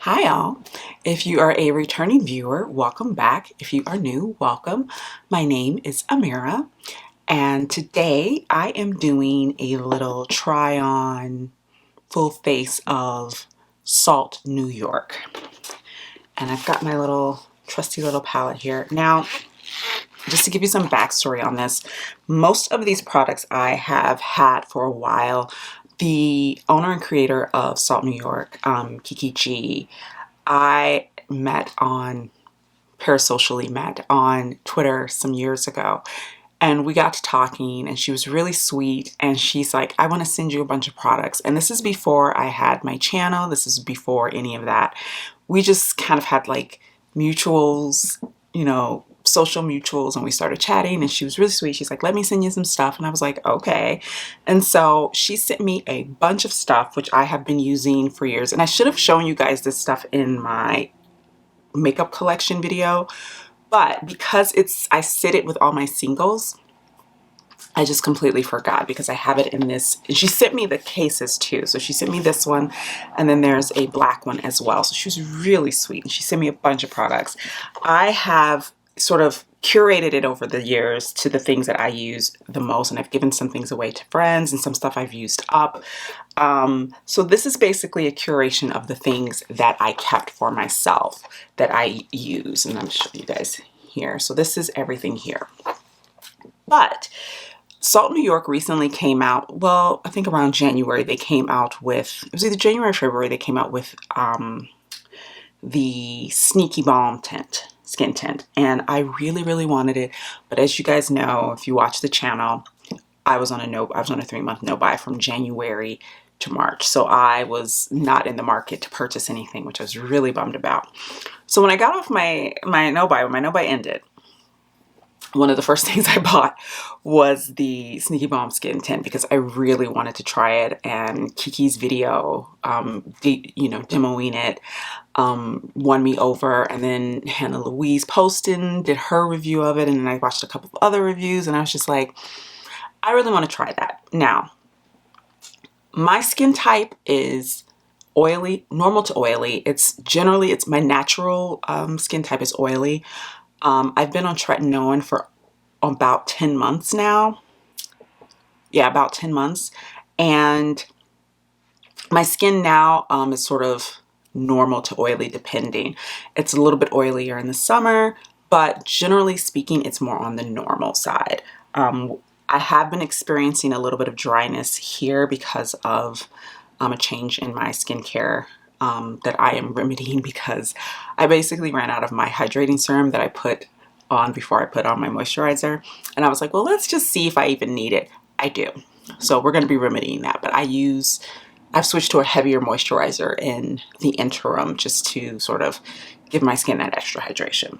Hi all. If you are a returning viewer, welcome back. If you are new, welcome. My name is Amira, and today I am doing a little try on full face of Salt New York. And I've got my little trusty little palette here. Now, just to give you some backstory on this, most of these products I have had for a while. The owner and creator of Salt New York, Kiki G, I met on parasocially met on Twitter some years ago, and we got to talking, and she was really sweet, and she's like, I want to send you a bunch of products. And this is before I had my channel. This is before any of that. We just kind of had like mutuals, social mutuals, and we started chatting, and she was really sweet. She's like, let me send you some stuff. And I was like, okay. And so she sent me a bunch of stuff which I have been using for years, and I should have shown you guys this stuff in my makeup collection video, but because I sit it with all my singles, I just completely forgot because I have it in this. And she sent me the cases too. So she sent me this one, and then there's a black one as well. So she was really sweet, and she sent me a bunch of products. I have sort of curated it over the years to the things that I use the most, and I've given some things away to friends and some stuff I've used up. So this is basically a curation of the things that I kept for myself that I use, and I'm showing you guys here. So this is everything here. But Salt New York recently came out, well, I think around January, they came out with, it was either January or February, they came out with the Sneaky Balm tint, skin tint. And I really, really wanted it. But as you guys know, if you watch the channel, I was on a 3-month no buy from January to March. So I was not in the market to purchase anything, which I was really bummed about. So when I got off my no buy, when my no buy ended, one of the first things I bought was the Sneaky Balm Skin Tint because I really wanted to try it. And Kiki's video, demoing it, won me over. And then Hannah Louise Poston did her review of it, and then I watched a couple of other reviews, and I was just like, I really want to try that. Now, my skin type is oily, normal to oily. It's my natural skin type is oily. I've been on tretinoin for about 10 months now. Yeah, about 10 months. And my skin now is sort of normal to oily depending. It's a little bit oilier in the summer, but generally speaking, it's more on the normal side. I have been experiencing a little bit of dryness here because of a change in my skincare that I am remedying because I basically ran out of my hydrating serum that I put on before I put on my moisturizer. And I was like, well, let's just see if I even need it. I do. So we're going to be remedying that. But I've switched to a heavier moisturizer in the interim just to sort of give my skin that extra hydration.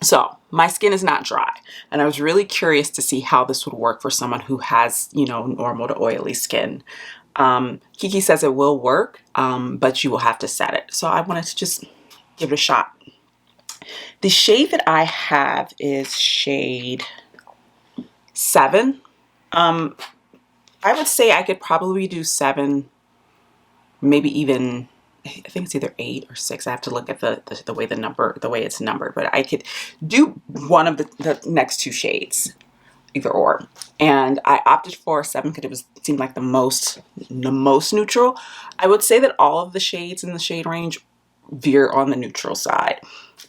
So my skin is not dry, and I was really curious to see how this would work for someone who has, normal to oily skin. Kiki says it will work, but you will have to set it. So I wanted to just give it a shot. The shade that I have is shade 7. I would say I could probably do 7, maybe even, I think it's either 8 or 6. I have to look at the way it's numbered, but I could do one of the next 2 shades, either or. And I opted for 7 because it seemed like the most neutral. I would say that all of the shades in the shade range veer on the neutral side,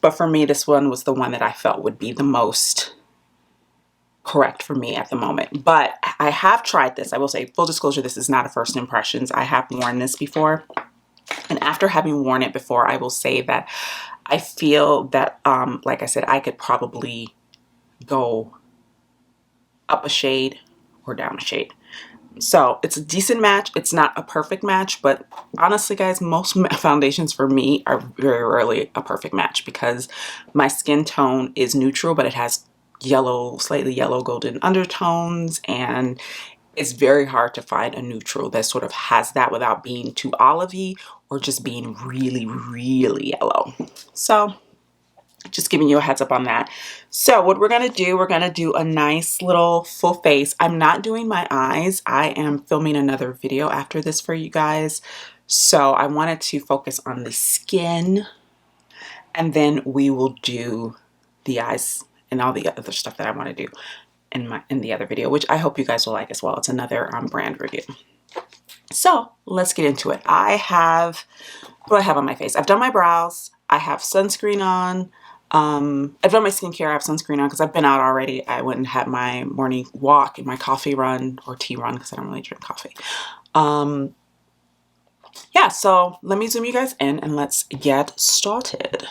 but for me, this one was the one that I felt would be the most correct for me at the moment. But I have tried this. I will say, full disclosure, this is not a first impressions. I have worn this before. And after having worn it before, I will say that I feel that, like I said, I could probably go up a shade or down a shade. So it's a decent match. It's not a perfect match, but honestly, guys, most foundations for me are very rarely a perfect match because my skin tone is neutral, but it has slightly yellow golden undertones, and it's very hard to find a neutral that sort of has that without being too olivey or just being really, really yellow. So Just giving you a heads up on that. So what we're going to do a nice little full face. I'm not doing my eyes. I am filming another video after this for you guys. So I wanted to focus on the skin, and then we will do the eyes and all the other stuff that I want to do in the other video, which I hope you guys will like as well. It's another brand review. So let's get into it. What do I have on my face? I've done my brows. I have sunscreen on. I've done my skincare. I have sunscreen on because I've been out already. I went and had my morning walk and my coffee run, or tea run, because I don't really drink coffee. Yeah, so let me zoom you guys in and let's get started.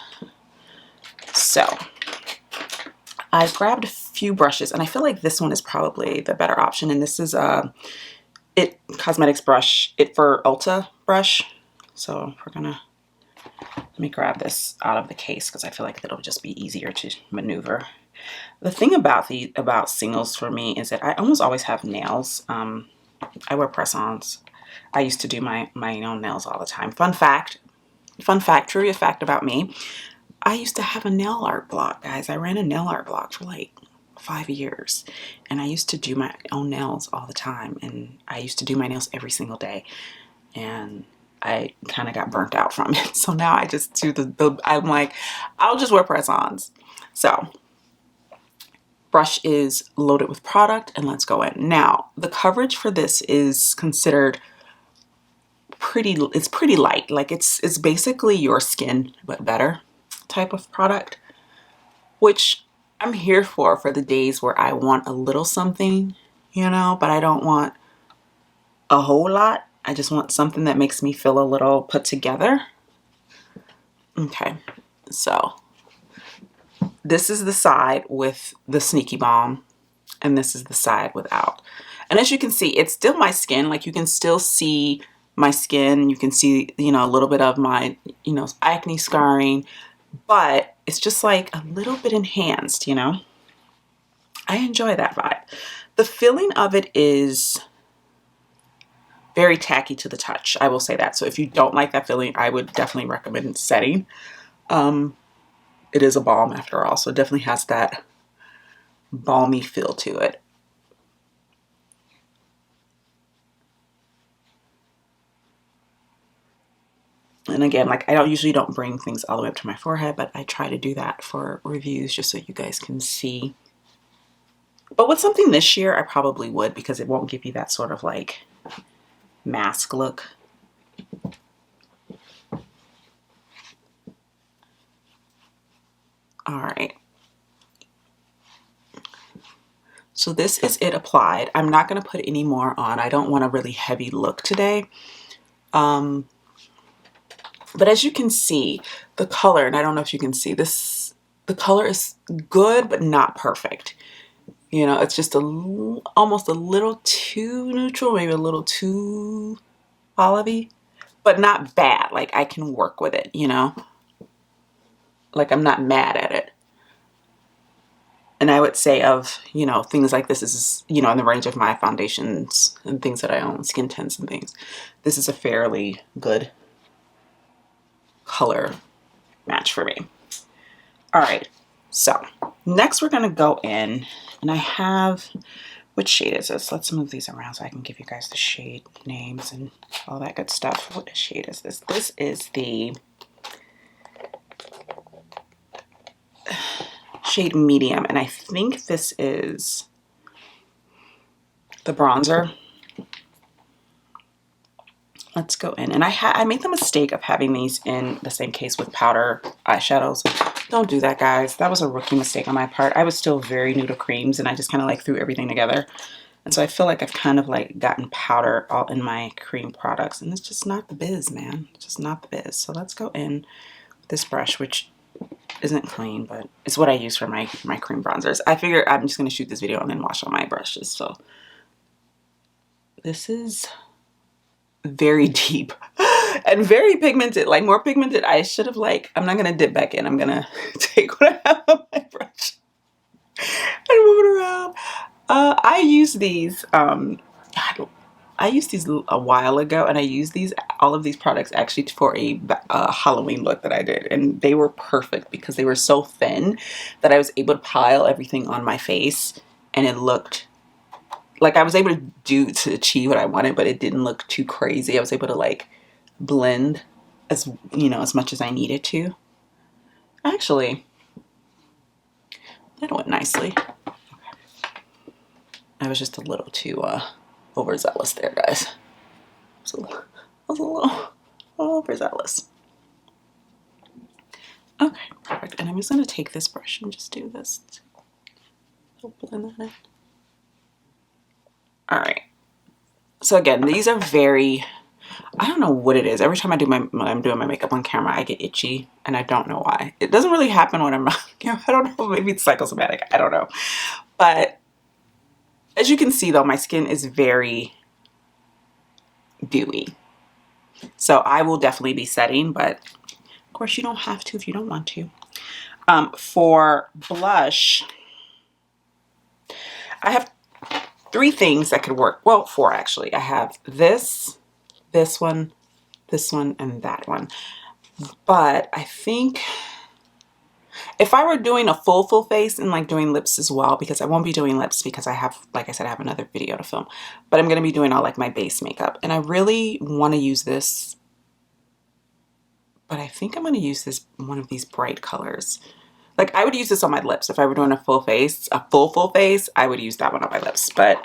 So I've grabbed a few brushes, and I feel like this one is probably the better option. And this is It Cosmetics brush, It for Ulta brush. So we're gonna, let me grab this out of the case because I feel like it'll just be easier to maneuver. The thing about singles for me is that I almost always have nails. I wear press-ons. I used to do my own nails all the time. Fun fact, trivia fact about me. I used to have a nail art block, guys. I ran a nail art block for like 5 years, and I used to do my own nails all the time, and I used to do my nails every single day, and I kind of got burnt out from it. So now I just do I'm like, I'll just wear press-ons. So brush is loaded with product, and let's go in. Now, the coverage for this is considered it's pretty light. Like it's basically your skin, but better type of product, which I'm here for the days where I want a little something, you know, but I don't want a whole lot. I just want something that makes me feel a little put together. Okay, so this is the side with the Sneaky Balm, and this is the side without. And as you can see, it's still my skin. Like, you can still see my skin. You can see, you know, a little bit of my, you know, acne scarring, but it's just like a little bit enhanced, you know. I enjoy that vibe. The feeling of it is very tacky to the touch. I will say that. So if you don't like that feeling, I would definitely recommend setting. It is a balm after all, so it definitely has that balmy feel to it. And again, like, I usually don't bring things all the way up to my forehead, but I try to do that for reviews just so you guys can see. But with something this year, I probably would, because it won't give you that sort of like mask look. All right. So this is it applied. I'm not going to put any more on. I don't want a really heavy look today. But as you can see, the color, and I don't know if you can see this, the color is good, but not perfect. You know, it's just almost a little too neutral, maybe a little too olivey, but not bad. Like, I can work with it, you know? Like, I'm not mad at it. And I would say of, you know, things like this is, you know, in the range of my foundations and things that I own, skin tints and things. This is a fairly good color match for me. All right, so next we're gonna go in, and I have, which shade is this? Let's move these around so I can give you guys the shade names and all that good stuff. What shade is this? This is the shade medium, and I think this is the bronzer. Let's go in, and I made the mistake of having these in the same case with powder eyeshadows. Don't do that, guys. That was a rookie mistake on my part. I was still very new to creams, and I just kind of like threw everything together. And so I feel like I've kind of like gotten powder all in my cream products, and it's just not the biz, man. It's just not the biz. So let's go in with this brush, which isn't clean, but it's what I use for my cream bronzers. I figure I'm just going to shoot this video and then wash all my brushes. So this is very deep and very pigmented, like more pigmented. I should have, like, I'm not gonna dip back in. I'm gonna take what I have on my brush and move it around. I used these I used these a while ago, and I use these all of these products actually for a Halloween look that I did, and they were perfect because they were so thin that I was able to pile everything on my face, and it looked like I was able to achieve what I wanted, but it didn't look too crazy. I was able to like blend as, you know, as much as I needed to. Actually, that went nicely. I was just a little too overzealous there, guys. I was a little overzealous. Okay, perfect. And I'm just gonna take this brush and just do this. I'll blend that in. All right. So again, these are very, I don't know what it is. Every time when I'm doing my makeup on camera, I get itchy, and I don't know why. It doesn't really happen when I'm not, you know, I don't know, maybe it's psychosomatic, I don't know. But as you can see though, my skin is very dewy. So I will definitely be setting, but of course you don't have to if you don't want to. For blush, I have 3 things that could work. Well, 4 actually. I have this one, and that one. But I think if I were doing a full face and like doing lips as well, because I won't be doing lips because I have, like I said, I have another video to film, but I'm going to be doing all like my base makeup, and I really want to use this, but I think I'm going to use this, one of these bright colors. Like I would use this on my lips. If I were doing a full face, full face, I would use that one on my lips, but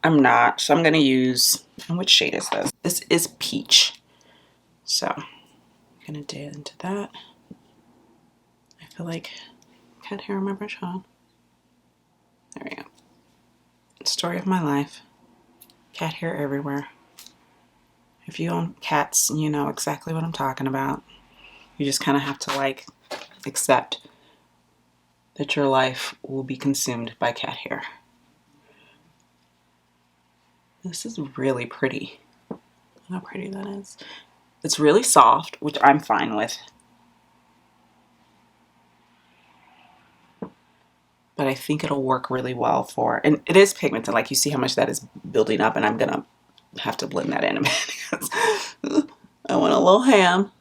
I'm not. So I'm going to use, and which shade is this? This is Peach. So I'm going to dip into that. I feel like cat hair on my brush, huh? There we go. Story of my life. Cat hair everywhere. If you own cats, you know exactly what I'm talking about. You just kind of have to like accept that your life will be consumed by cat hair. This is really pretty. Look how pretty that is. It's really soft, which I'm fine with. But I think it'll work really well for, and it is pigmented. Like you see how much that is building up, and I'm gonna have to blend that in a minute because I want a little ham.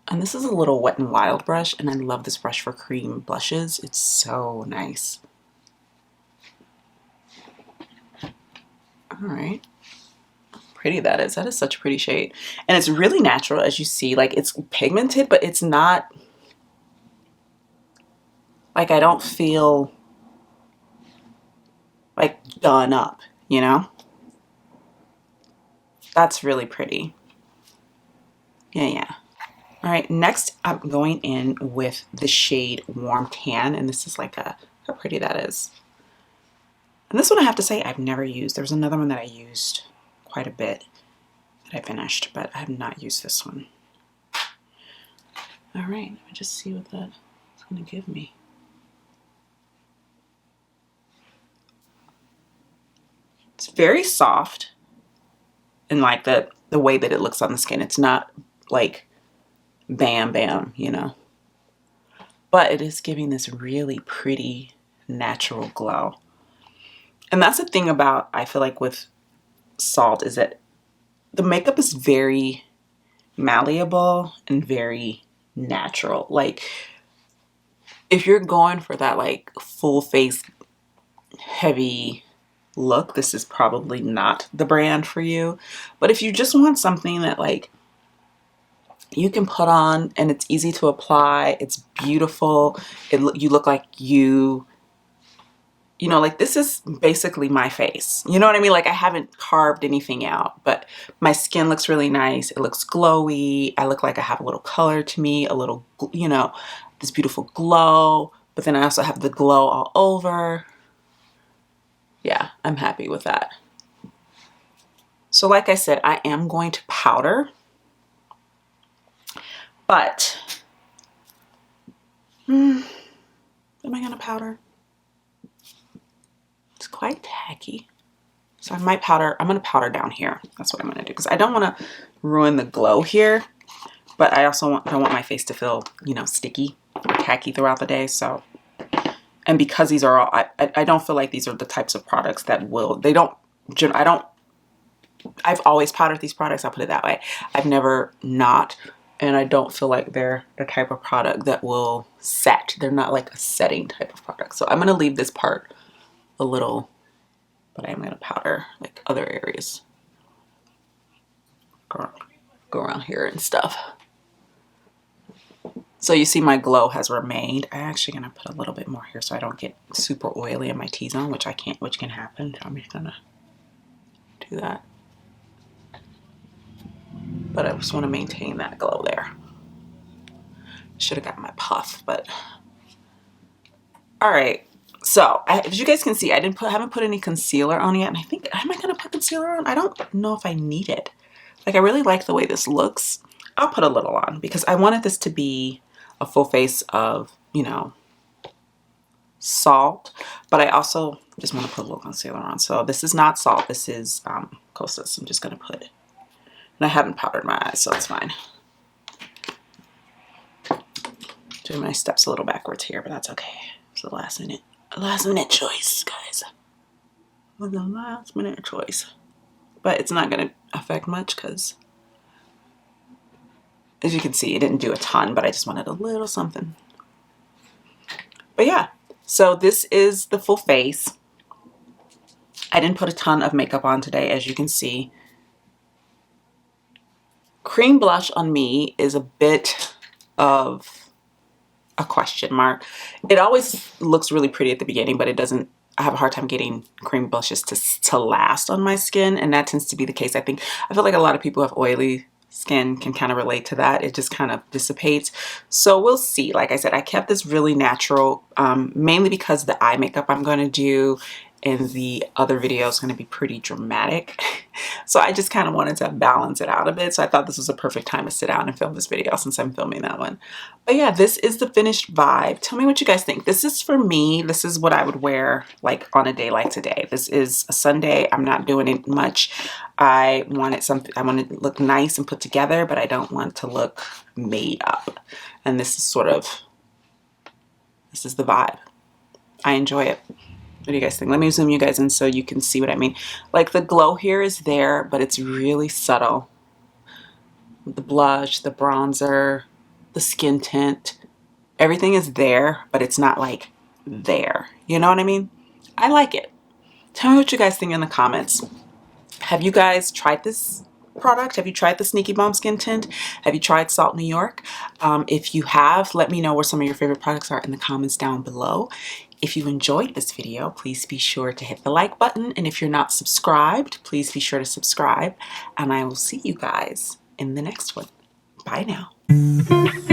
And this is a little Wet n Wild brush, and I love this brush for cream blushes. It's so nice. All right. Pretty that is. That is such a pretty shade. And it's really natural, as you see. Like, it's pigmented, but it's not, like, I don't feel like done up, you know? That's really pretty. Yeah. All right, next I'm going in with the shade Warm Tan, and this is like how pretty that is. And this one I have to say I've never used. There's another one that I used quite a bit that I finished, but I have not used this one. All right, let me just see what that's gonna give me. It's very soft in like the way that it looks on the skin. It's not like bam, bam, you know. But it is giving this really pretty natural glow. And that's the thing about, I feel like with Salt, is that the makeup is very malleable and very natural. Like if you're going for that like full face heavy look, this is probably not the brand for you. But if you just want something that like you can put on and it's easy to apply, it's beautiful, you look like you know, like this is basically my face. You know what I mean? Like I haven't carved anything out, but my skin looks really nice. It looks glowy. I look like I have a little color to me, a little, you know, this beautiful glow, but then I also have the glow all over. Yeah, I'm happy with that. So like I said, I am going to powder, but am I gonna powder? It's quite tacky. So I might powder, I'm gonna powder down here. That's what I'm gonna do because I don't wanna ruin the glow here, but I also don't want my face to feel, you know, sticky or tacky throughout the day. So, and because these are all, I don't feel like these are the types of products that will, I've always powdered these products, I'll put it that way. I've never not, and I don't feel like they're the type of product that will set. They're not like a setting type of product. So I'm going to leave this part a little, but I'm going to powder like other areas. Go around here and stuff. So you see my glow has remained. I'm actually going to put a little bit more here so I don't get super oily in my T-zone, which can happen. So I'm just going to do that. But I just want to maintain that glow there. Should have got my puff, but all right. So as you guys can see, haven't put any concealer on yet, and I think, am I gonna put concealer on? I don't know if I need it. Like, I really like the way this looks. I'll put a little on because I wanted this to be a full face of, you know, salt, but I also just want to put a little concealer on. So this is not salt. This is Kosas. I'm just gonna put it, and I haven't powdered my eyes, so it's fine. Doing my steps a little backwards here, but that's okay. It's the last minute choice, guys. The last minute choice. But it's not going to affect much because, as you can see, it didn't do a ton, but I just wanted a little something. But yeah, so this is the full face. I didn't put a ton of makeup on today, as you can see. Cream blush on me is a bit of a question mark. It always looks really pretty at the beginning, but it doesn't. I have a hard time getting cream blushes to last on my skin, and that tends to be the case. I feel like a lot of people who have oily skin can kind of relate to that. It just kind of dissipates. So we'll see. Like I said, I kept this really natural, mainly because the eye makeup I'm going to do in the other video is going to be pretty dramatic. So I just kind of wanted to balance it out a bit. So I thought this was a perfect time to sit down and film this video since I'm filming that one. But yeah, this is the finished vibe. Tell me what you guys think. This is for me. This is what I would wear like on a day like today. This is a Sunday. I'm not doing it much. I want it to look nice and put together, but I don't want to look made up. And this is the vibe. I enjoy it. What do you guys think? Let me zoom you guys in so you can see what I mean. Like, the glow here is there, but it's really subtle. The blush, the bronzer, the skin tint, everything is there, but it's not like there. You know what I mean? I like it. Tell me what you guys think in the comments. Have you guys tried this product? Have you tried the Sneaky Balm Skin Tint? Have you tried Salt New York? If you have, let me know what some of your favorite products are in the comments down below. If you enjoyed this video, please be sure to hit the like button. And if you're not subscribed, please be sure to subscribe. And I will see you guys in the next one. Bye now.